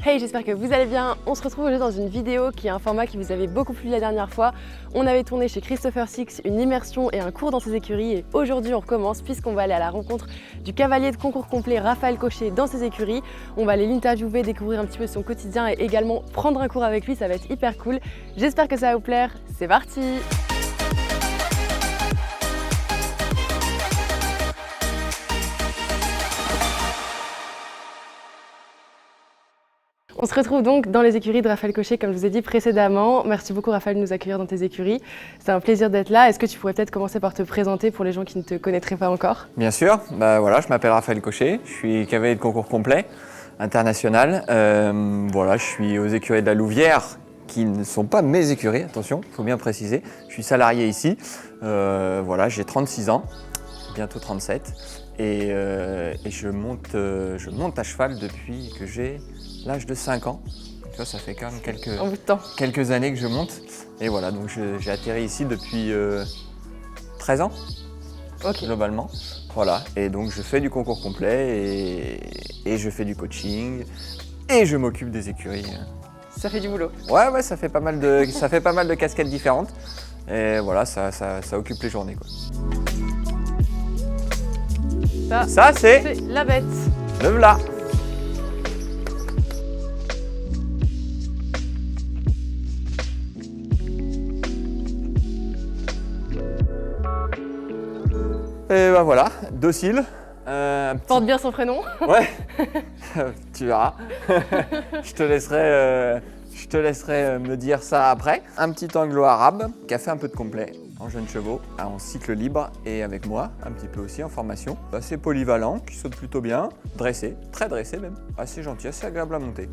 Hey, j'espère que vous allez bien. On se retrouve aujourd'hui dans une vidéo qui est un format qui vous avait beaucoup plu la dernière fois. On avait tourné chez Christopher Six une immersion et un cours dans ses écuries et aujourd'hui on recommence puisqu'on va aller à la rencontre du cavalier de concours complet Raphaël Cochet dans ses écuries. On va aller l'interviewer, découvrir un petit peu son quotidien et également prendre un cours avec lui, ça va être hyper cool. J'espère que ça va vous plaire, c'est parti! On se retrouve donc dans les écuries de Raphaël Cochet, comme je vous ai dit précédemment. Merci beaucoup Raphaël de nous accueillir dans tes écuries. C'est un plaisir d'être là. Est-ce que tu pourrais peut-être commencer par te présenter pour les gens qui ne te connaîtraient pas encore? Bien sûr, voilà, je m'appelle Raphaël Cochet, je suis cavalier de concours complet international. Voilà, je suis aux écuries de la Louvière, qui ne sont pas mes écuries, attention, il faut bien préciser. Je suis salarié ici, voilà, j'ai 36 ans, bientôt 37, et je monte à cheval depuis que j'ai l'âge de 5 ans. Tu vois, ça fait quand même quelques années que je monte. Et voilà, donc j'ai atterri ici depuis 13 ans, globalement. Voilà, et donc je fais du concours complet et je fais du coaching et je m'occupe des écuries. Ça fait du boulot. Ouais, ça fait pas mal de casquettes différentes. Et voilà, ça occupe les journées, quoi. Ça c'est la bête. Le v'là. Et ben voilà, docile. Porte bien son prénom. Ouais, tu verras. Je te laisserai me dire ça après. Un petit anglo-arabe qui a fait un peu de complet en jeunes chevaux, en cycle libre et avec moi, un petit peu aussi en formation. Assez polyvalent, qui saute plutôt bien, dressé, très dressé même, assez gentil, assez agréable à monter.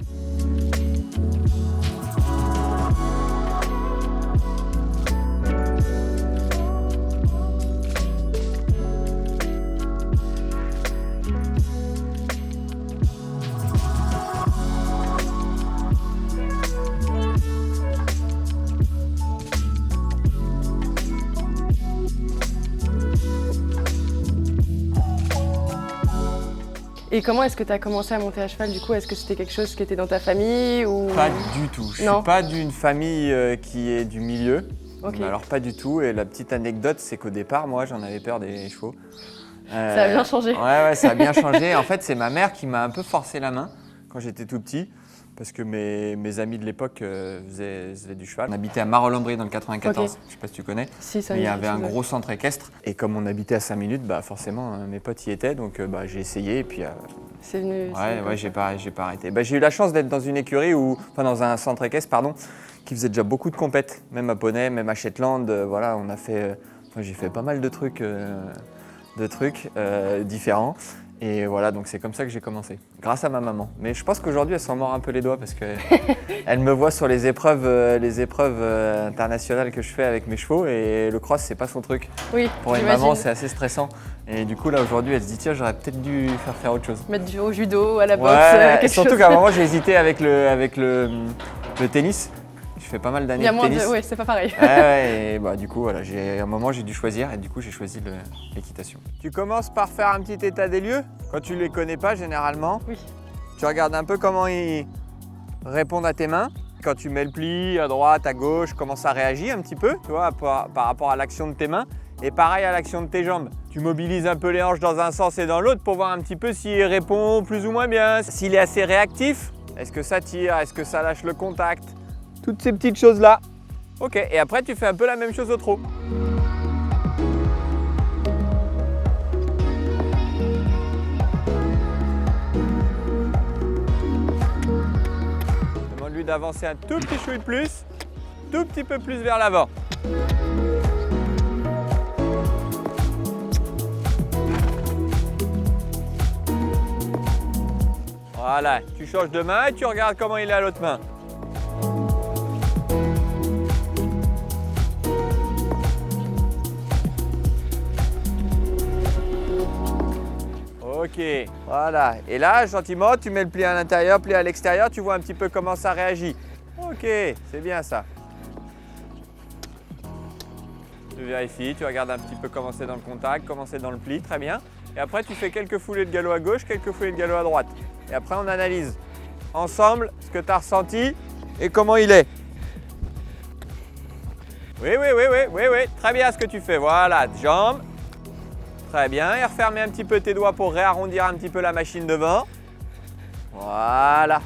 Et comment est-ce que tu as commencé à monter à cheval du coup? Est-ce que c'était quelque chose qui était dans ta famille ou... Pas du tout. Je suis pas d'une famille qui est du milieu. Okay. Alors pas du tout. Et la petite anecdote, c'est qu'au départ, moi, j'en avais peur des chevaux. Ça a bien changé. Ouais, ça a bien changé. En fait, c'est ma mère qui m'a un peu forcé la main quand j'étais tout petit. Parce que mes amis de l'époque faisaient du cheval. On habitait à Marolles-en-Brie dans le 94, je ne sais pas si tu connais. Si, ça mais il y avait un gros centre équestre. Et comme on habitait à 5 minutes, forcément mes potes y étaient. Donc j'ai essayé et puis... c'est venu. Ouais, j'ai pas arrêté. J'ai eu la chance d'être dans une écurie, dans un centre équestre, qui faisait déjà beaucoup de compètes. Même à Poney, même à Shetland. Voilà, j'ai fait pas mal de trucs différents. Et voilà, donc c'est comme ça que j'ai commencé, grâce à ma maman. Mais je pense qu'aujourd'hui, elle s'en mord un peu les doigts parce qu'elle me voit sur les épreuves internationales que je fais avec mes chevaux et le cross, c'est pas son truc. Oui, pour une maman, c'est assez stressant. Et du coup, là, aujourd'hui, elle se dit, tiens, j'aurais peut-être dû faire autre chose. Mettre au judo, à la boxe, quelque chose. Surtout qu'à un moment, j'ai hésité avec le tennis. Je fais pas mal d'années de tennis. Oui, c'est pas pareil. Et du coup, voilà, à un moment, j'ai dû choisir et du coup, j'ai choisi l'équitation. Tu commences par faire un petit état des lieux. Quand tu les connais pas, généralement, oui. Tu regardes un peu comment ils répondent à tes mains. Quand tu mets le pli à droite, à gauche, comment ça réagit un petit peu, tu vois, par rapport à l'action de tes mains. Et pareil à l'action de tes jambes. Tu mobilises un peu les hanches dans un sens et dans l'autre pour voir un petit peu s'il répond plus ou moins bien, s'il est assez réactif. Est-ce que ça tire? Est-ce que ça lâche le contact? Toutes ces petites choses-là. Ok, et après tu fais un peu la même chose au trot. Demande-lui d'avancer un tout petit chouï de plus, tout petit peu plus vers l'avant. Voilà, tu changes de main et tu regardes comment il est à l'autre main. Ok, voilà. Et là, gentiment, tu mets le pli à l'intérieur, pli à l'extérieur, tu vois un petit peu comment ça réagit. Ok, c'est bien ça. Tu vérifies, tu regardes un petit peu comment c'est dans le contact, comment c'est dans le pli, très bien. Et après, tu fais quelques foulées de galop à gauche, quelques foulées de galop à droite. Et après, on analyse. ensemble ce que tu as ressenti et comment il est. Oui, très bien ce que tu fais. Voilà, jambes. Très bien, et refermez un petit peu tes doigts pour réarrondir un petit peu la machine devant. Voilà,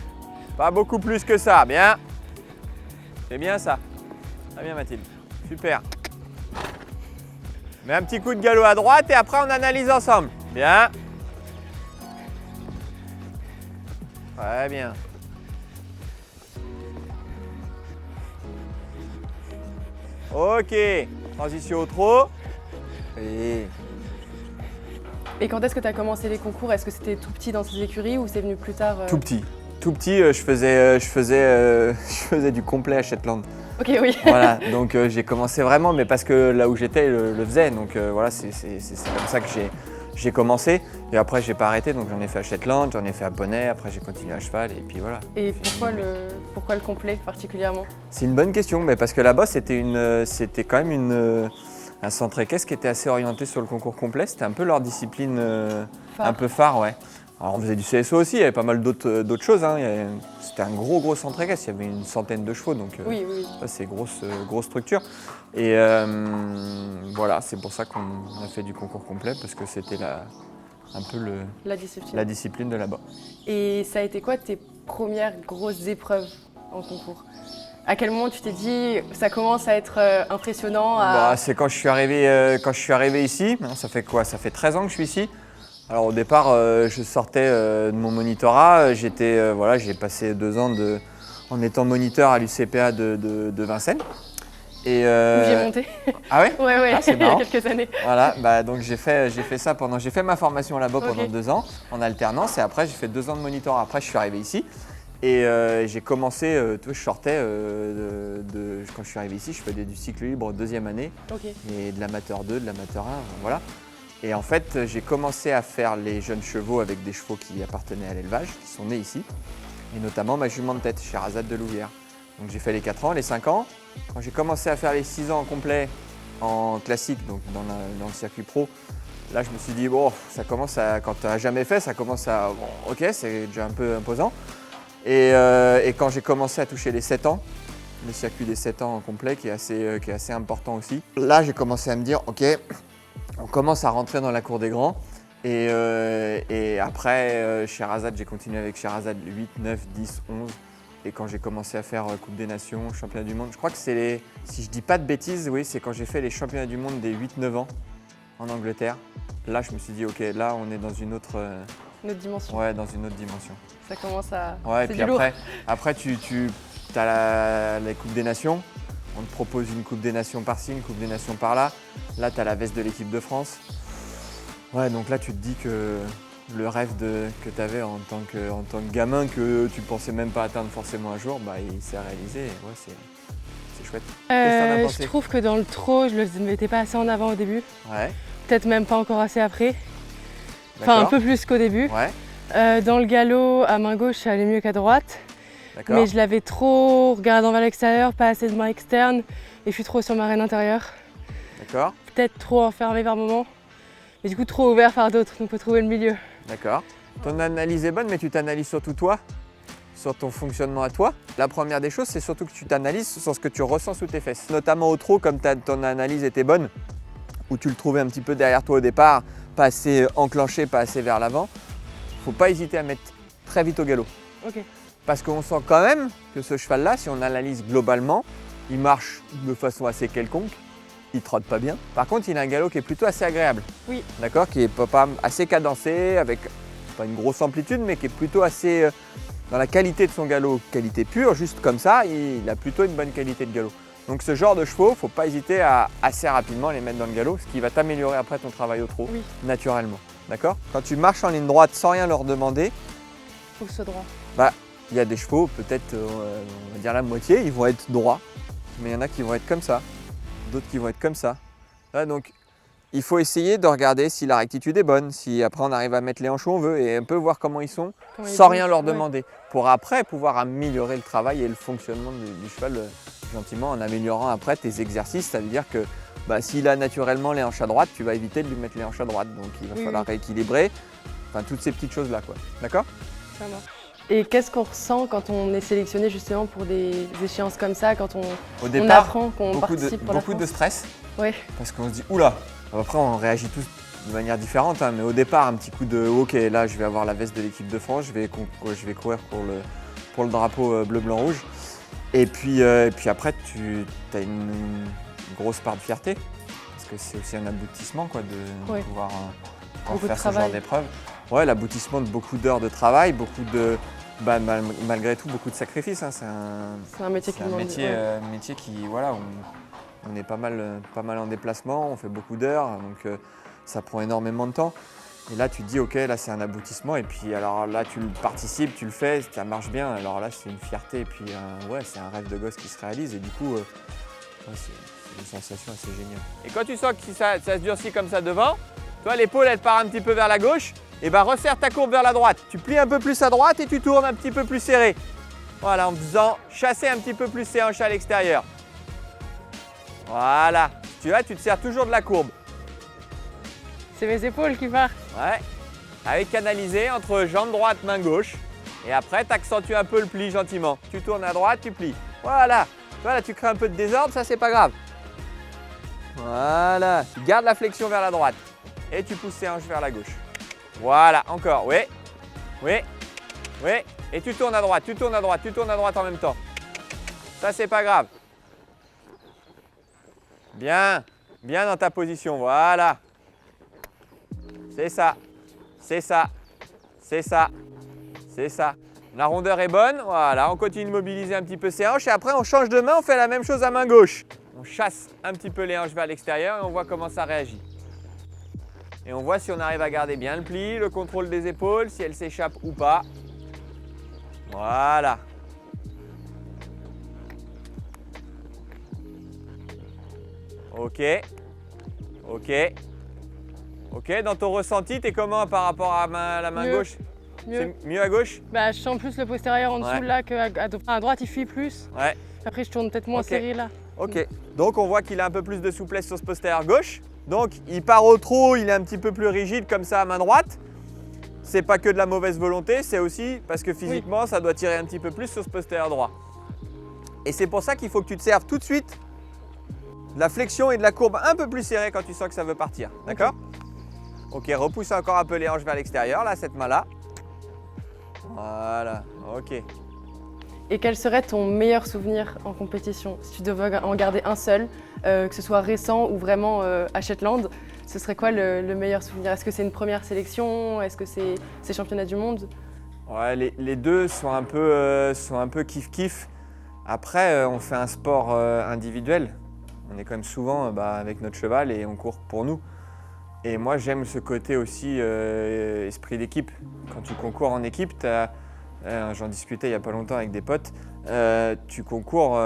pas beaucoup plus que ça, bien. C'est bien ça. Très bien Mathilde, super. Mets un petit coup de galop à droite et après on analyse ensemble. Bien. Très bien. Ok, transition au trot. Et quand est-ce que tu as commencé les concours? Est-ce que c'était tout petit dans ces écuries ou c'est venu plus tard? Tout petit. Tout petit, je faisais du complet à Shetland. Ok, oui. Voilà, donc j'ai commencé vraiment, mais parce que là où j'étais le faisait. Donc voilà, c'est comme ça que j'ai commencé. Et après, j'ai pas arrêté, donc j'en ai fait à Shetland, j'en ai fait à poney, après j'ai continué à cheval et puis voilà. Et pourquoi le complet particulièrement? C'est une bonne question, mais parce que là-bas, c'était quand même un centre équestre qui était assez orienté sur le concours complet. C'était un peu leur discipline un peu phare, ouais. Alors on faisait du CSO aussi, il y avait pas mal d'autres choses. Hein. C'était un gros centre équestre, il y avait une centaine de chevaux, donc oui. ça, c'est grosse structure. Et voilà, c'est pour ça qu'on a fait du concours complet, parce que c'était un peu la discipline de là-bas. Et ça a été quoi tes premières grosses épreuves en concours? À quel moment tu t'es dit ça commence à être impressionnant C'est quand je suis arrivé ici. Ça fait quoi? Ça fait 13 ans que je suis ici. Alors au départ, je sortais de mon monitorat. J'ai passé 2 ans en étant moniteur à l'UCPA de Vincennes. Où j'ai monté. Ah ouais? Ouais, c'est il y a marrant. quelques années. Voilà, donc j'ai fait ça j'ai fait ma formation là-bas pendant 2 ans en alternance et après j'ai fait 2 ans de monitorat. Après je suis arrivé ici et j'ai commencé, je sortais quand je suis arrivé ici, je faisais du cycle libre 2e année et de l'amateur 2, de l'amateur 1, voilà. Et en fait, j'ai commencé à faire les jeunes chevaux avec des chevaux qui appartenaient à l'élevage, qui sont nés ici, et notamment ma jument de tête, Sherazade de Louvière. Donc j'ai fait les 4 ans, les 5 ans. Quand j'ai commencé à faire les 6 ans en complet en classique, donc dans le circuit pro, là je me suis dit, bon, ça commence à, quand tu n'as jamais fait, ça commence à, bon, ok, c'est déjà un peu imposant. Et quand j'ai commencé à toucher les 7 ans, le circuit des 7 ans en complet qui est assez important aussi, là j'ai commencé à me dire, ok, on commence à rentrer dans la cour des grands. Et après, Sherazade, j'ai continué avec Sherazade 8, 9, 10, 11. Et quand j'ai commencé à faire Coupe des Nations, Championnat du Monde, je crois que c'est si je dis pas de bêtises, oui, c'est quand j'ai fait les Championnats du Monde des 8-9 ans en Angleterre. Là, je me suis dit, ok, là, on est dans une autre dimension. Ouais, dans une autre dimension. Ça commence à... Ouais, et c'est puis du lourd. après tu as la Coupe des Nations. On te propose une Coupe des Nations par-ci, une Coupe des Nations par-là. Là, tu as la veste de l'équipe de France. Ouais, donc là, tu te dis que le rêve que tu avais en tant que gamin, que tu pensais même pas atteindre forcément un jour, il s'est réalisé. Ouais, c'est chouette. Qu'est-ce que t'en as pensé? Je trouve que dans le trot, je le mettais pas assez en avant au début. Ouais. Peut-être même pas encore assez après. Enfin, un peu plus qu'au début. Ouais. Dans le galop, à main gauche, ça allait mieux qu'à droite. D'accord. Mais je l'avais trop regardé vers l'extérieur, pas assez de main externe. Et je suis trop sur ma reine intérieure. D'accord. Peut-être trop enfermée par moments. Et du coup, trop ouvert par d'autres. Donc, il faut trouver le milieu. D'accord. Ton analyse est bonne, mais tu t'analyses surtout toi, sur ton fonctionnement à toi. La première des choses, c'est surtout que tu t'analyses sur ce que tu ressens sous tes fesses. Notamment au trot, comme ton analyse était bonne, où tu le trouvais un petit peu derrière toi au départ, pas assez enclenché, pas assez vers l'avant. Faut pas hésiter à mettre très vite au galop. Ok. Parce qu'on sent quand même que ce cheval-là, si on analyse globalement, il marche de façon assez quelconque, il trotte pas bien. Par contre, il a un galop qui est plutôt assez agréable. Oui. D'accord, qui est pas assez cadencé, avec pas une grosse amplitude, mais qui est plutôt assez dans la qualité de son galop, qualité pure, juste comme ça, il a plutôt une bonne qualité de galop. Donc ce genre de chevaux, faut pas hésiter à assez rapidement les mettre dans le galop, ce qui va t'améliorer après ton travail au trot, naturellement. D'accord? Quand tu marches en ligne droite sans rien leur demander, faut que ce soit droit. Il y a des chevaux, peut-être, on va dire la moitié, ils vont être droits, mais il y en a qui vont être comme ça, d'autres qui vont être comme ça. Là, donc, il faut essayer de regarder si la rectitude est bonne, si après on arrive à mettre les hanches où on veut et un peu voir comment ils sont, sans rien leur demander, pour après pouvoir améliorer le travail et le fonctionnement du cheval gentiment en améliorant après tes exercices. Ça veut dire que s'il a naturellement les hanches à droite, tu vas éviter de lui mettre les hanches à droite, donc il va falloir rééquilibrer, enfin toutes ces petites choses-là, quoi. D'accord? Ça marche. Et qu'est-ce qu'on ressent quand on est sélectionné justement pour des échéances comme ça, quand Au on départ, apprend qu'on participe pour la beaucoup de France? stress, Ouais. parce qu'on se dit oula. Après, on réagit tous de manière différente, hein, mais au départ, un petit coup de ok, là, je vais avoir la veste de l'équipe de France, je vais courir pour le drapeau bleu, blanc, rouge. Et puis après, tu as une grosse part de fierté, parce que c'est aussi un aboutissement quoi, de Ouais. pouvoir Beaucoup de faire ce genre travail. d'épreuve. Ouais, l'aboutissement de beaucoup d'heures de travail, beaucoup de, malgré tout, beaucoup de sacrifices. Hein. C'est un métier qui C'est un demande. métier, Ouais. métier qui, voilà, on est pas mal en déplacement, on fait beaucoup d'heures, donc ça prend énormément de temps. Et là, tu te dis, ok, là, c'est un aboutissement. Et puis, alors là, tu participes, tu le fais, ça marche bien. Alors là, c'est une fierté. Et puis, ouais, c'est un rêve de gosse qui se réalise. Et du coup, ouais, c'est une sensation assez géniale. Et quand tu sens que ça se durcit comme ça devant, toi, l'épaule, elle part un petit peu vers la gauche. Et ben, resserre ta courbe vers la droite. Tu plies un peu plus à droite et tu tournes un petit peu plus serré. Voilà, en faisant chasser un petit peu plus ses hanches à l'extérieur. Voilà. Tu vois, tu te sers toujours de la courbe. C'est mes épaules qui partent. Ouais. Avec canalisé entre jambe droite, main gauche. Et après, tu accentues un peu le pli gentiment. Tu tournes à droite, tu plies. Voilà. Voilà, tu crées un peu de désordre, ça, c'est pas grave. Voilà. Tu gardes la flexion vers la droite. Et tu pousses tes hanches vers la gauche. Voilà, encore. Oui. Oui. Oui. Et tu tournes à droite, tu tournes à droite, tu tournes à droite en même temps. Ça, c'est pas grave. Bien. Bien dans ta position. Voilà. C'est ça. C'est ça. C'est ça. C'est ça. La rondeur est bonne. Voilà. On continue de mobiliser un petit peu ses hanches. Et après, on change de main. On fait la même chose à main gauche. On chasse un petit peu les hanches vers l'extérieur et on voit comment ça réagit. Et on voit si on arrive à garder bien le pli, le contrôle des épaules, si elles s'échappent ou pas. Voilà. Ok. Ok. Ok, dans ton ressenti, t'es comment par rapport à la main Mieux. gauche? Mieux. C'est mieux à gauche? Bah, je sens plus le postérieur en dessous Ouais. là à droite, il fuit plus. Ouais. Après, je tourne peut-être moins Ok. serré là. Ok. Donc on voit qu'il a un peu plus de souplesse sur ce postérieur gauche. Donc il part au trot, il est un petit peu plus rigide comme ça à main droite. C'est pas que de la mauvaise volonté, c'est aussi parce que physiquement ça doit tirer un petit peu plus sur ce postérieur droit. Et c'est pour ça qu'il faut que tu te serves tout de suite de la flexion et de la courbe un peu plus serrée quand tu sens que ça veut partir. D'accord? Ok, repousse encore un peu les hanches vers l'extérieur, là, cette main-là. Voilà, ok. Et quel serait ton meilleur souvenir en compétition? Si tu devais en garder un seul, que ce soit récent ou vraiment à Shetland, ce serait quoi le meilleur souvenir? Est-ce que c'est une première sélection? Est-ce que c'est ces championnats du monde? Ouais, les deux sont un peu kiff-kiff. Après, on fait un sport individuel. On est quand même souvent avec notre cheval et on court pour nous. Et moi, j'aime ce côté aussi esprit d'équipe. Quand tu concours en équipe, j'en discutais il n'y a pas longtemps avec des potes, tu concours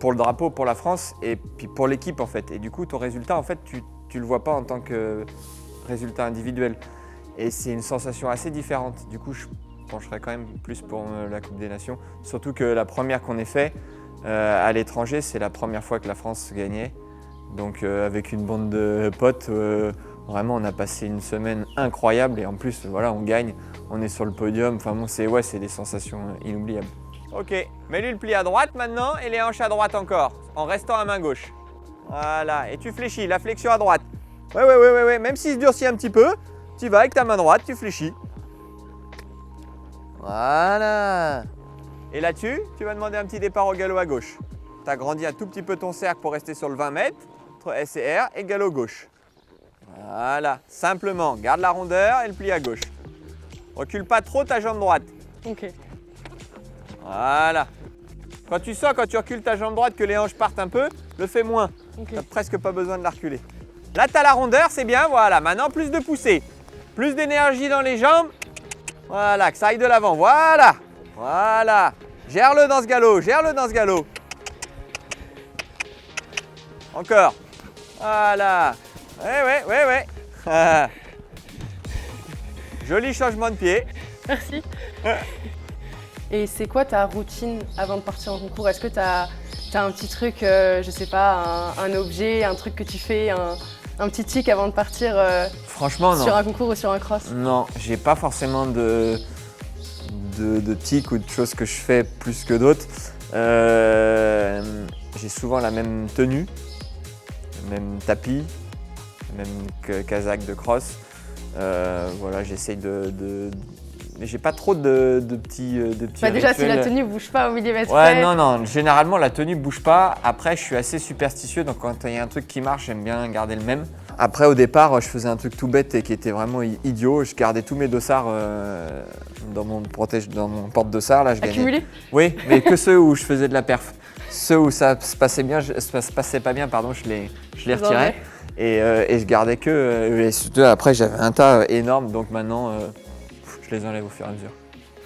pour le drapeau, pour la France et puis pour l'équipe en fait. Et du coup, ton résultat, en fait, tu ne le vois pas en tant que résultat individuel. Et c'est une sensation assez différente. Du coup, je pencherais quand même plus pour la Coupe des Nations. Surtout que la première qu'on ait fait à l'étranger, c'est la première fois que la France gagnait. Donc avec une bande de potes, vraiment on a passé une semaine incroyable et en plus voilà, on gagne, on est sur le podium, enfin bon, c'est des sensations inoubliables. Ok, mets-lui le pli à droite maintenant et les hanches à droite encore, en restant à main gauche. Voilà, et tu fléchis, la flexion à droite. Ouais, même s'il se durcit un petit peu, tu vas avec ta main droite, tu fléchis. Voilà. Et là-dessus, tu vas demander un petit départ au galop à gauche. Tu as grandi un tout petit peu ton cercle pour rester sur le 20 mètres, entre S et R, et galop gauche. Voilà, simplement, garde la rondeur et le pli à gauche. Recule pas trop ta jambe droite. Ok. Voilà. Quand tu recules ta jambe droite, que les hanches partent un peu, le fais moins. Ok. Tu n'as presque pas besoin de la reculer. Là, tu as la rondeur, c'est bien, voilà. Maintenant, plus de poussée. Plus d'énergie dans les jambes. Voilà, que ça aille de l'avant. Voilà. Voilà. Gère-le dans ce galop, gère-le dans ce galop. Encore. Voilà. Ouais. Joli changement de pied. Merci. Et c'est quoi ta routine avant de partir en concours? Est-ce que tu as un petit truc, je sais pas, un objet, un truc que tu fais, un petit tic avant de partir Franchement, non. sur un concours ou sur un cross? Non, j'ai pas forcément de de tics ou de choses que je fais plus que d'autres. J'ai souvent la même tenue, le même tapis, le même casaque de cross. Voilà, j'essaye mais j'ai pas trop de petits Déjà, si rituels. la tenue bouge pas au millimètre Ouais, près. non, généralement la tenue bouge pas. Après, je suis assez superstitieux, donc quand il y a un truc qui marche, j'aime bien garder le même. Après, au départ, je faisais un truc tout bête et qui était vraiment idiot. Je gardais tous mes dossards dans mon porte-dossard. Là, je gagnais. Accumulé. Oui, mais que ceux où je faisais de la perf. Ceux où ça se passait bien, ça se passait pas bien, pardon, je les retirais. Et je gardais que. Et surtout, après, j'avais un tas énorme, donc maintenant, je les enlève au fur et à mesure.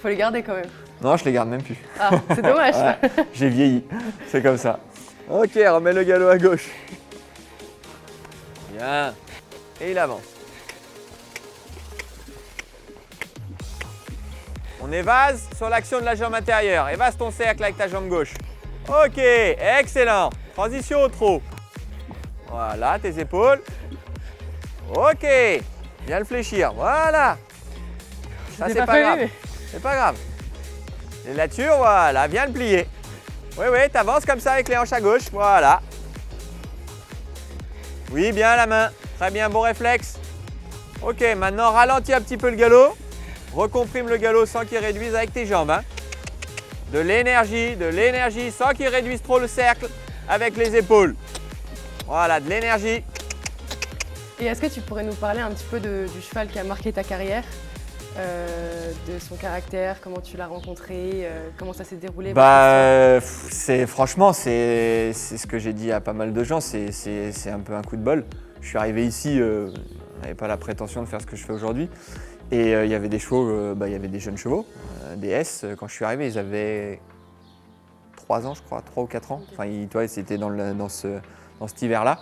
Faut les garder quand même. Non, je les garde même plus. Ah, c'est dommage. Ouais, j'ai vieilli, c'est comme ça. Ok, remets le galop à gauche. Bien. Et il avance. On évase sur l'action de la jambe intérieure. Évase ton cercle avec ta jambe gauche. Ok, excellent. Transition au trot. Voilà, tes épaules. Ok, viens le fléchir. Voilà. Ça, c'est pas grave. C'est pas grave. Les latures, voilà, viens le plier. Oui, t'avances comme ça avec les hanches à gauche, voilà. Oui, bien la main, très bien, bon réflexe. Ok, maintenant ralentis un petit peu le galop. Recomprime le galop sans qu'il réduise avec tes jambes. Hein. De l'énergie, sans qu'il réduise trop le cercle avec les épaules. Voilà, de l'énergie. Et est-ce que tu pourrais nous parler un petit peu du cheval qui a marqué ta carrière, de son caractère, comment tu l'as rencontré, comment ça s'est déroulé? Franchement, c'est ce que j'ai dit à pas mal de gens, c'est un peu un coup de bol. Je suis arrivé ici, je n'avais pas la prétention de faire ce que je fais aujourd'hui. Et il y avait des chevaux, il y avait des jeunes chevaux, des S. Quand je suis arrivé, ils avaient 3 ans, je crois, 3 ou 4 ans. Enfin, c'était dans cet hiver-là.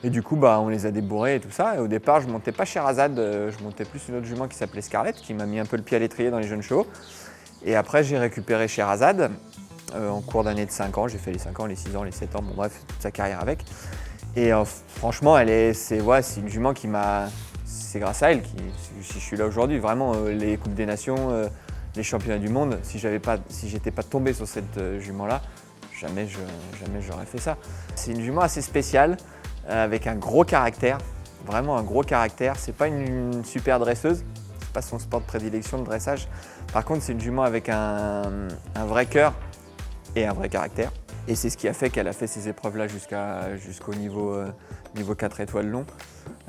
Et du coup, on les a débourrés et tout ça. Et au départ, je montais pas Sherazade, je montais plus une autre jument qui s'appelait Scarlett, qui m'a mis un peu le pied à l'étrier dans les jeunes chevaux. Et après, j'ai récupéré Sherazade en cours d'année de 5 ans. J'ai fait les 5 ans, les 6 ans, les 7 ans, bon bref, toute sa carrière avec. Et franchement, c'est une jument qui m'a... C'est grâce à elle si je suis là aujourd'hui. Vraiment, les Coupes des Nations, les championnats du monde, si j'étais pas tombé sur cette jument-là, jamais j'aurais fait ça. C'est une jument assez spéciale, avec un gros caractère, vraiment un gros caractère. C'est pas une super dresseuse, c'est pas son sport de prédilection, le dressage. Par contre, c'est une jument avec un vrai cœur et un vrai caractère. Et c'est ce qui a fait qu'elle a fait ces épreuves-là jusqu'au niveau 4 étoiles long.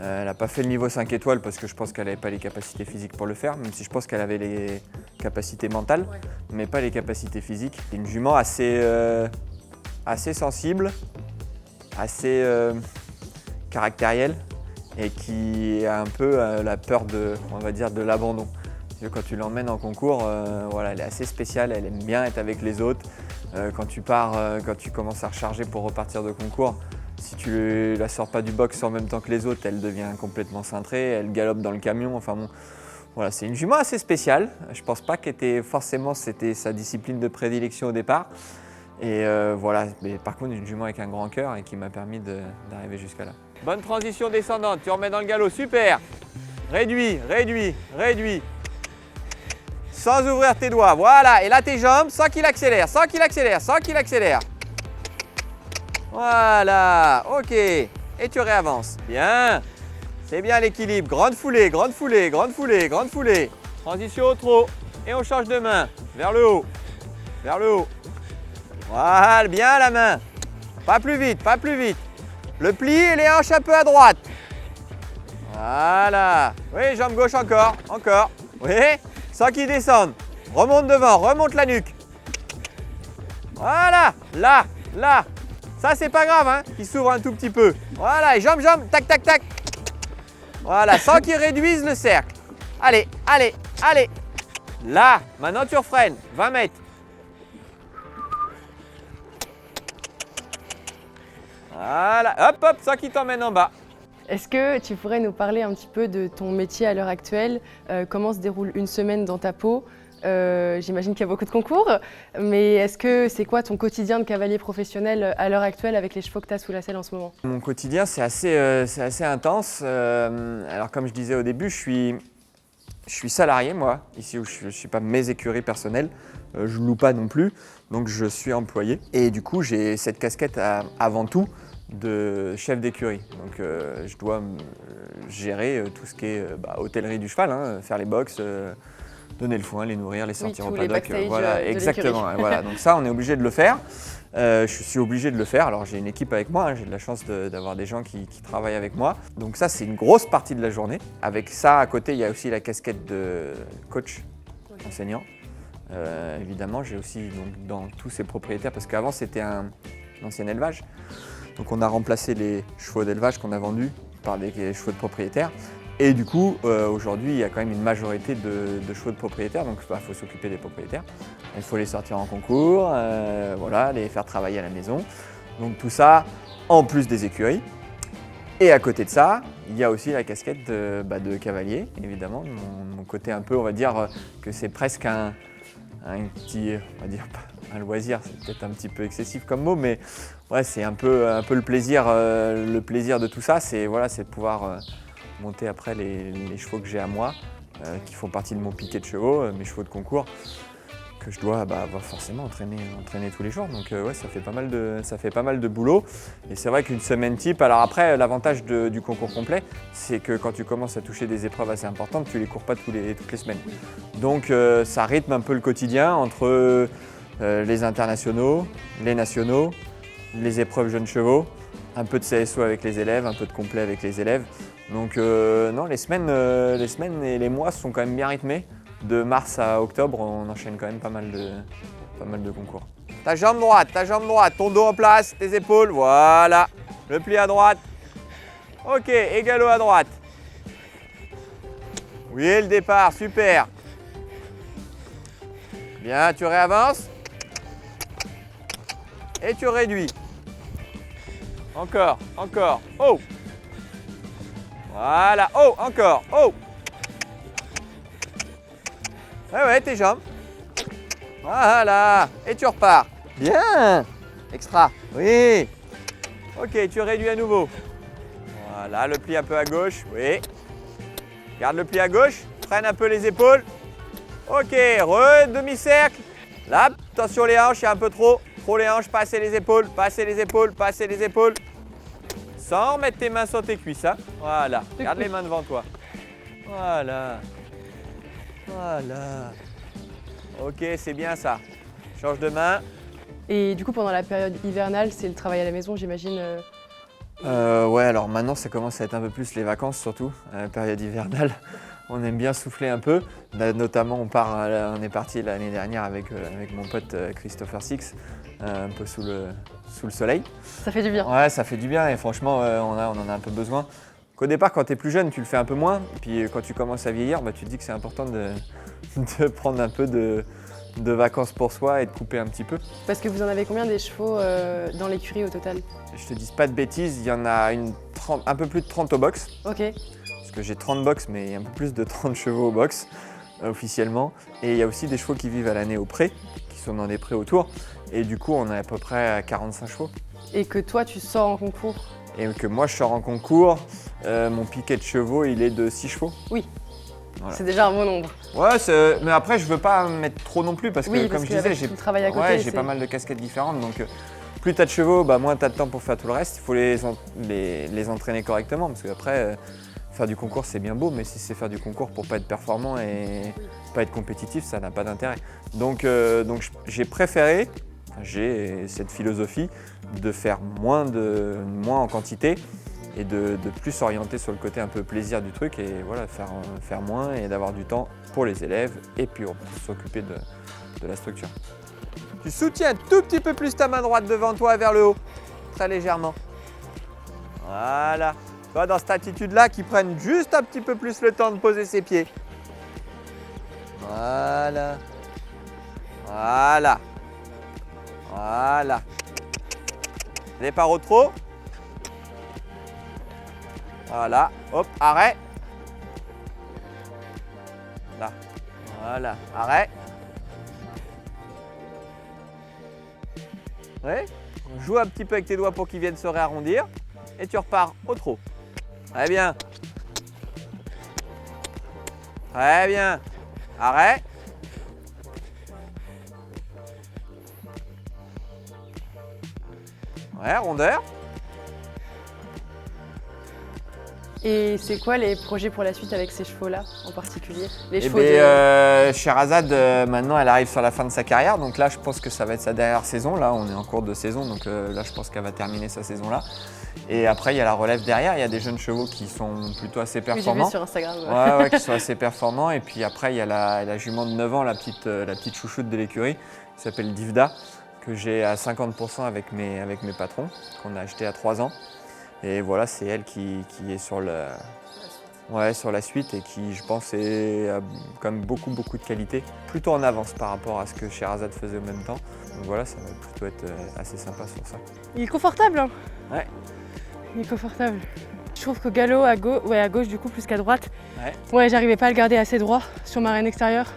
Elle n'a pas fait le niveau 5 étoiles parce que je pense qu'elle n'avait pas les capacités physiques pour le faire, même si je pense qu'elle avait les capacités mentales, mais pas les capacités physiques. C'est une jument assez sensible, assez caractérielle et qui a un peu la peur de l'abandon. Quand tu l'emmènes en concours, elle est assez spéciale, elle aime bien être avec les autres. Quand tu commences à recharger pour repartir de concours, si tu la sors pas du box en même temps que les autres, elle devient complètement cintrée, elle galope dans le camion. Enfin bon, voilà, c'est une jument assez spéciale. Je pense pas c'était sa discipline de prédilection au départ. Et mais par contre une jument avec un grand cœur et qui m'a permis d'arriver jusqu'à là. Bonne transition descendante, tu remets dans le galop, super. Réduis. Sans ouvrir tes doigts, voilà. Et là tes jambes, sans qu'il accélère. Voilà, ok. Et tu réavances. Bien. C'est bien l'équilibre. Grande foulée. Transition au trot. Et on change de main. Vers le haut. Voilà, bien la main. Pas plus vite. Le pli et les hanches un peu à droite. Voilà. Oui, jambe gauche encore. Oui, sans qu'il descende. Remonte devant, remonte la nuque. Voilà, là. Ça, c'est pas grave, hein, qu'il s'ouvre un tout petit peu. Voilà, et jambe, tac. Voilà, sans qu'il réduise le cercle. Allez. Là, maintenant tu refreines, 20 mètres. Voilà, hop, sans qu'il t'emmène en bas. Est-ce que tu pourrais nous parler un petit peu de ton métier à l'heure actuelle, comment se déroule une semaine dans ta peau? J'imagine qu'il y a beaucoup de concours, mais c'est quoi ton quotidien de cavalier professionnel à l'heure actuelle avec les chevaux que tu as sous la selle en ce moment? Mon quotidien, c'est assez intense. Alors comme je disais au début, je Je suis salarié, moi, ici où je ne suis pas mes écuries personnelles. Je ne loue pas non plus, donc je suis employé. Et du coup, j'ai cette casquette avant tout de chef d'écurie. Donc je dois gérer tout ce qui est hôtellerie du cheval, hein, faire les box, donner le foin, les nourrir, les sortir au paddock. Voilà, exactement. Voilà. Donc ça, on est obligé de le faire. Je suis obligé de le faire. Alors j'ai une équipe avec moi, hein, j'ai de la chance d'avoir des gens qui travaillent avec moi. Donc ça, c'est une grosse partie de la journée. Avec ça, à côté, il y a aussi la casquette de coach, enseignant. Évidemment, j'ai aussi donc, dans tous ces propriétaires, parce qu'avant c'était un ancien élevage. Donc on a remplacé les chevaux d'élevage qu'on a vendus par des chevaux de propriétaires. Et du coup, aujourd'hui, il y a quand même une majorité de chevaux de propriétaires, donc il faut s'occuper des propriétaires. Il faut les sortir en concours, voilà, les faire travailler à la maison. Donc tout ça, en plus des écuries. Et à côté de ça, il y a aussi la casquette de cavalier, évidemment. Mon côté un peu, on va dire que c'est presque un petit, on va dire, un loisir, c'est peut-être un petit peu excessif comme mot, mais ouais, c'est un peu le plaisir de tout ça, c'est voilà, de pouvoir monter après les chevaux que j'ai à moi, qui font partie de mon piquet de chevaux, mes chevaux de concours, que je dois forcément entraîner tous les jours. Donc ouais, ça fait pas mal de boulot. Et c'est vrai qu'une semaine type, alors après, l'avantage du concours complet, c'est que quand tu commences à toucher des épreuves assez importantes, tu les cours pas toutes les semaines. Donc ça rythme un peu le quotidien entre les internationaux, les nationaux, les épreuves jeunes chevaux, un peu de CSO avec les élèves, un peu de complet avec les élèves. Donc non, les semaines et les mois sont quand même bien rythmés. De mars à octobre, on enchaîne quand même pas mal de concours. Ta jambe droite, ton dos en place, tes épaules, voilà. Le pli à droite. Ok, et galop à droite. Oui, le départ, super. Bien, tu réavances. Et tu réduis. Encore. Oh. Voilà, oh, encore, oh. Ouais, tes jambes. Voilà, et tu repars. Bien, extra, oui. Ok, tu réduis à nouveau. Voilà, le pli un peu à gauche, oui. Garde le pli à gauche, freine un peu les épaules. Ok, demi-cercle. Là, attention les hanches, il y a un peu trop les hanches, pas assez les épaules. Sans mettre tes mains sur tes cuisses, hein. Voilà, garde les mains devant toi. Voilà. Ok, c'est bien ça. Change de main. Et du coup, pendant la période hivernale, c'est le travail à la maison, j'imagine. Ouais, alors maintenant, ça commence à être un peu plus les vacances, surtout, à la période hivernale. On aime bien souffler un peu. Notamment, on est parti l'année dernière avec mon pote Christopher Six, un peu sous le soleil. Ça fait du bien. Ouais, ça fait du bien et franchement, on en a un peu besoin. Qu'au départ, quand tu es plus jeune, tu le fais un peu moins. Puis quand tu commences à vieillir, tu te dis que c'est important de prendre un peu de vacances pour soi et de couper un petit peu. Parce que vous en avez combien des chevaux dans l'écurie au total? Je te dis pas de bêtises, il y en a un peu plus de 30 au box. Ok. Parce que j'ai 30 box, mais il y a un peu plus de 30 chevaux au box, officiellement. Et il y a aussi des chevaux qui vivent à l'année au pré, qui sont dans des prés autour. Et du coup, on est à peu près à 45 chevaux. Et que toi, tu sors en concours? Et que moi, je sors en concours. Mon piquet de chevaux, il est de 6 chevaux. Oui. Voilà. C'est déjà un bon nombre. Ouais, mais après, je veux pas en mettre trop non plus parce que, comme je disais, j'ai pas mal de casquettes différentes. Donc, plus tu as de chevaux, moins tu as de temps pour faire tout le reste. Il faut les entraîner correctement parce qu'après, faire du concours, c'est bien beau, mais si c'est faire du concours pour pas être performant et pas être compétitif, ça n'a pas d'intérêt. Donc j'ai préféré, j'ai cette philosophie de faire moins en quantité et de plus s'orienter sur le côté un peu plaisir du truc et voilà, faire moins et d'avoir du temps pour les élèves et puis on peut s'occuper de la structure. Tu soutiens un tout petit peu plus ta main droite devant toi vers le haut, très légèrement. Voilà. Toi, dans cette attitude-là, qui prennent juste un petit peu plus le temps de poser ses pieds. Voilà. Départ au trot. Voilà, hop, arrêt. Là, voilà, arrêt. Oui, joue un petit peu avec tes doigts pour qu'ils viennent se réarrondir. Et tu repars au trot. Très bien. Très bien. Arrêt. Ouais, rondeur. Et c'est quoi les projets pour la suite avec ces chevaux-là en particulier? Les Eh chevaux bien, Sherazade, maintenant, elle arrive sur la fin de sa carrière. Donc là, je pense que ça va être sa dernière saison. Là, on est en cours de saison. Donc là, je pense qu'elle va terminer sa saison là. Et après, il y a la relève derrière. Il y a des jeunes chevaux qui sont plutôt assez Oui, j'ai vu performants. sur Instagram. Ouais, qui sont assez performants. Et puis après, il y a la jument de 9 ans, la petite chouchoute de l'écurie, qui s'appelle Divda, que j'ai à 50% avec mes patrons, qu'on a acheté à 3 ans. Et voilà, c'est elle qui est sur la suite et qui, je pense, a quand même beaucoup de qualité, plutôt en avance par rapport à ce que Sherazade faisait au même temps. Donc voilà, ça va plutôt être assez sympa sur ça. Il est confortable, hein? Ouais. Il est confortable. Je trouve qu'au galop, à gauche du coup, plus qu'à droite, Ouais. j'arrivais pas à le garder assez droit sur ma reine extérieure.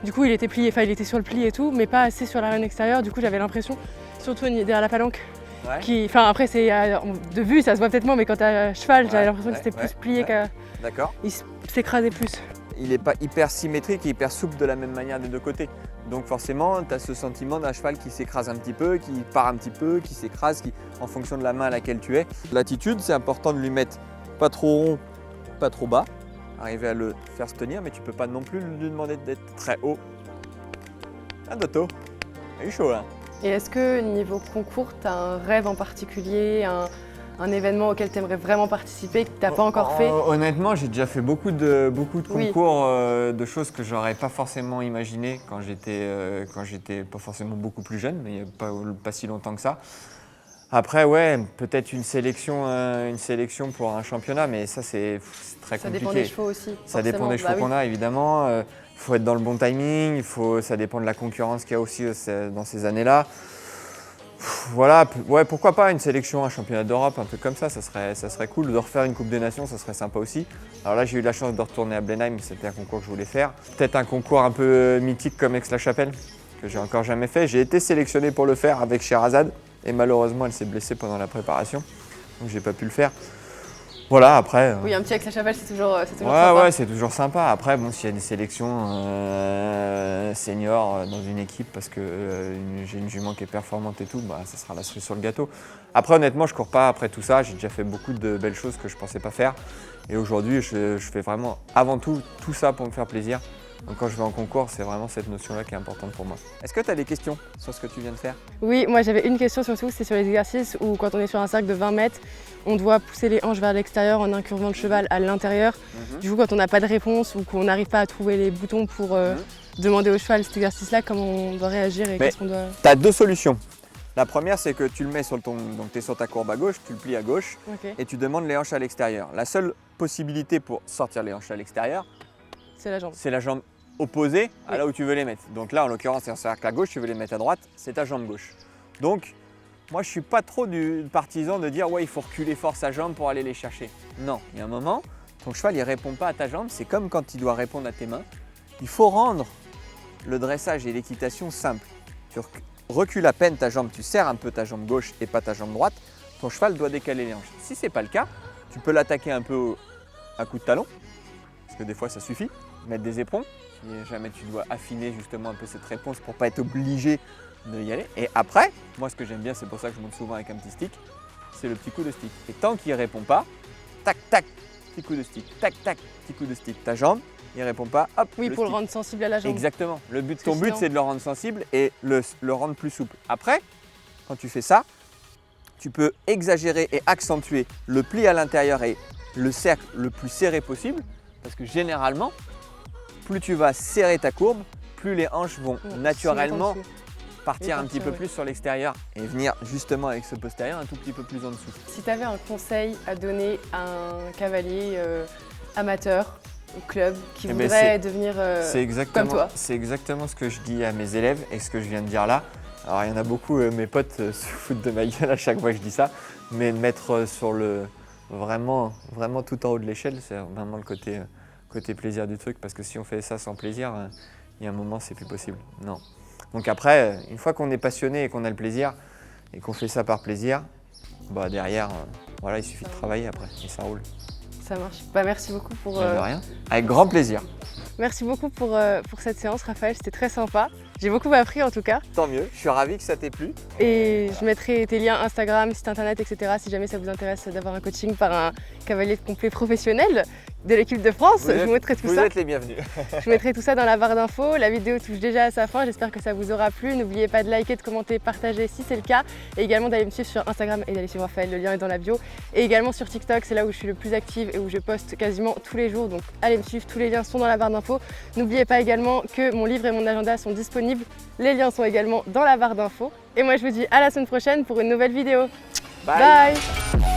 Du coup, il était plié, il était sur le pli et tout, mais pas assez sur la reine extérieure. Du coup, j'avais l'impression, surtout derrière la palanque, Ouais. après, c'est de vue, ça se voit peut-être moins, mais quand t'as cheval, j'avais l'impression que c'était plus plié, D'accord. qu'il s'écrasait plus. Il n'est pas hyper symétrique et hyper souple de la même manière des deux côtés. Donc forcément, tu as ce sentiment d'un cheval qui s'écrase un petit peu, qui part un petit peu, qui s'écrase, en fonction de la main à laquelle tu es. L'attitude, c'est important de lui mettre pas trop rond, pas trop bas, arriver à le faire se tenir, mais tu peux pas non plus lui demander d'être très haut. Ah, Dotto, il est chaud là. Et est-ce que niveau concours, tu as un rêve en particulier, un événement auquel tu aimerais vraiment participer, que tu n'as pas encore fait? Honnêtement, j'ai déjà fait beaucoup de Oui. concours, de choses que j'aurais pas forcément imaginé quand j'étais pas forcément beaucoup plus jeune, mais il n'y a pas si longtemps que ça. Après, ouais, peut-être une sélection pour un championnat, mais ça c'est très compliqué. Ça dépend des chevaux aussi. Ça dépend des chevaux qu'on a, évidemment. Il faut être dans le bon timing, ça dépend de la concurrence qu'il y a aussi dans ces années-là. Voilà, ouais, pourquoi pas une sélection, un championnat d'Europe, un truc comme ça serait cool. De refaire une Coupe des Nations, ça serait sympa aussi. Alors là, j'ai eu la chance de retourner à Blenheim, c'était un concours que je voulais faire. Peut-être un concours un peu mythique comme Aix-la-Chapelle, que j'ai encore jamais fait. J'ai été sélectionné pour le faire avec Sherazade, et malheureusement, elle s'est blessée pendant la préparation, donc j'ai pas pu le faire. Voilà, après. Oui, un petit Aix-la-Chapelle, c'est toujours sympa. Ouais, c'est toujours sympa. Après, bon, s'il y a des sélections seniors dans une équipe parce que j'ai une jument qui est performante et tout, bah, ça sera la cerise sur le gâteau. Après, honnêtement, je cours pas après tout ça. J'ai déjà fait beaucoup de belles choses que je pensais pas faire. Et aujourd'hui, je fais vraiment avant tout ça pour me faire plaisir. Donc quand je vais en concours, c'est vraiment cette notion-là qui est importante pour moi. Est-ce que tu as des questions sur ce que tu viens de faire? Oui, moi j'avais une question surtout, c'est sur les exercices où quand on est sur un cercle de 20 mètres, on doit pousser les hanches vers l'extérieur en incurvant le cheval à l'intérieur. Du coup, quand on n'a pas de réponse ou qu'on n'arrive pas à trouver les boutons pour demander au cheval cet exercice-là, comment on doit réagir et qu'est-ce qu'on doit... Tu as deux solutions. La première, c'est que tu le mets donc tu es sur ta courbe à gauche, tu le plies à gauche et tu demandes les hanches à l'extérieur. La seule possibilité pour sortir les hanches à l'extérieur, c'est la jambe. C'est la jambe opposée à là où tu veux les mettre. Donc là, en l'occurrence, c'est un cercle à gauche, tu veux les mettre à droite, c'est ta jambe gauche. Donc, moi, je ne suis pas trop du partisan de dire ouais, il faut reculer fort sa jambe pour aller les chercher. Non, il y a un moment, ton cheval, il ne répond pas à ta jambe, c'est comme quand il doit répondre à tes mains. Il faut rendre le dressage et l'équitation simple. Tu recules à peine ta jambe, tu serres un peu ta jambe gauche et pas ta jambe droite, ton cheval doit décaler les hanches. Si ce n'est pas le cas, tu peux l'attaquer un peu à coup de talon, parce que des fois ça suffit, mettre des éperons, si jamais tu dois affiner justement un peu cette réponse pour pas être obligé de y aller. Et après, moi ce que j'aime bien, c'est pour ça que je monte souvent avec un petit stick, c'est le petit coup de stick. Et tant qu'il ne répond pas, tac tac, petit coup de stick, tac tac, petit coup de stick, ta jambe, il ne répond pas, hop. Oui, pour stick. le rendre sensible à la jambe. Exactement. Ton but, c'est de le rendre sensible et le rendre plus souple. Après, quand tu fais ça, tu peux exagérer et accentuer le pli à l'intérieur et le cercle le plus serré possible, parce que généralement, plus tu vas serrer ta courbe, plus les hanches vont naturellement partir un petit peu plus sur l'extérieur et venir justement avec ce postérieur un tout petit peu plus en dessous. Si tu avais un conseil à donner à un cavalier amateur au club qui voudrait devenir comme toi. C'est exactement ce que je dis à mes élèves et ce que je viens de dire là. Alors il y en a beaucoup, mes potes se foutent de ma gueule à chaque fois que je dis ça, mais de mettre sur vraiment tout en haut de l'échelle, c'est vraiment le côté plaisir du truc, parce que si on fait ça sans plaisir, il y a un moment c'est plus possible. Non. Donc après, une fois qu'on est passionné et qu'on a le plaisir et qu'on fait ça par plaisir, bah derrière, voilà, il suffit de travailler après et ça roule. Ça marche. Bah, merci beaucoup pour... De rien. Avec grand plaisir. Merci beaucoup pour cette séance, Raphaël, c'était très sympa. J'ai beaucoup appris en tout cas. Tant mieux, je suis ravi que ça t'ait plu. Et je mettrai tes liens Instagram, site internet, etc. si jamais ça vous intéresse d'avoir un coaching par un cavalier de complet professionnel de l'équipe de France. Je vous mettrai tout ça. Vous êtes les bienvenus. Je mettrai tout ça dans la barre d'infos. La vidéo touche déjà à sa fin, j'espère que ça vous aura plu. N'oubliez pas de liker, de commenter, partager si c'est le cas. Et également d'aller me suivre sur Instagram et d'aller suivre Raphaël, le lien est dans la bio. Et également sur TikTok, c'est là où je suis le plus active et où je poste quasiment tous les jours. Donc allez me suivre, tous les liens sont dans la barre d'infos. N'oubliez pas également que mon livre et mon agenda sont disponibles. Les liens sont également dans la barre d'infos. Et moi je vous dis à la semaine prochaine pour une nouvelle vidéo. Bye. Bye.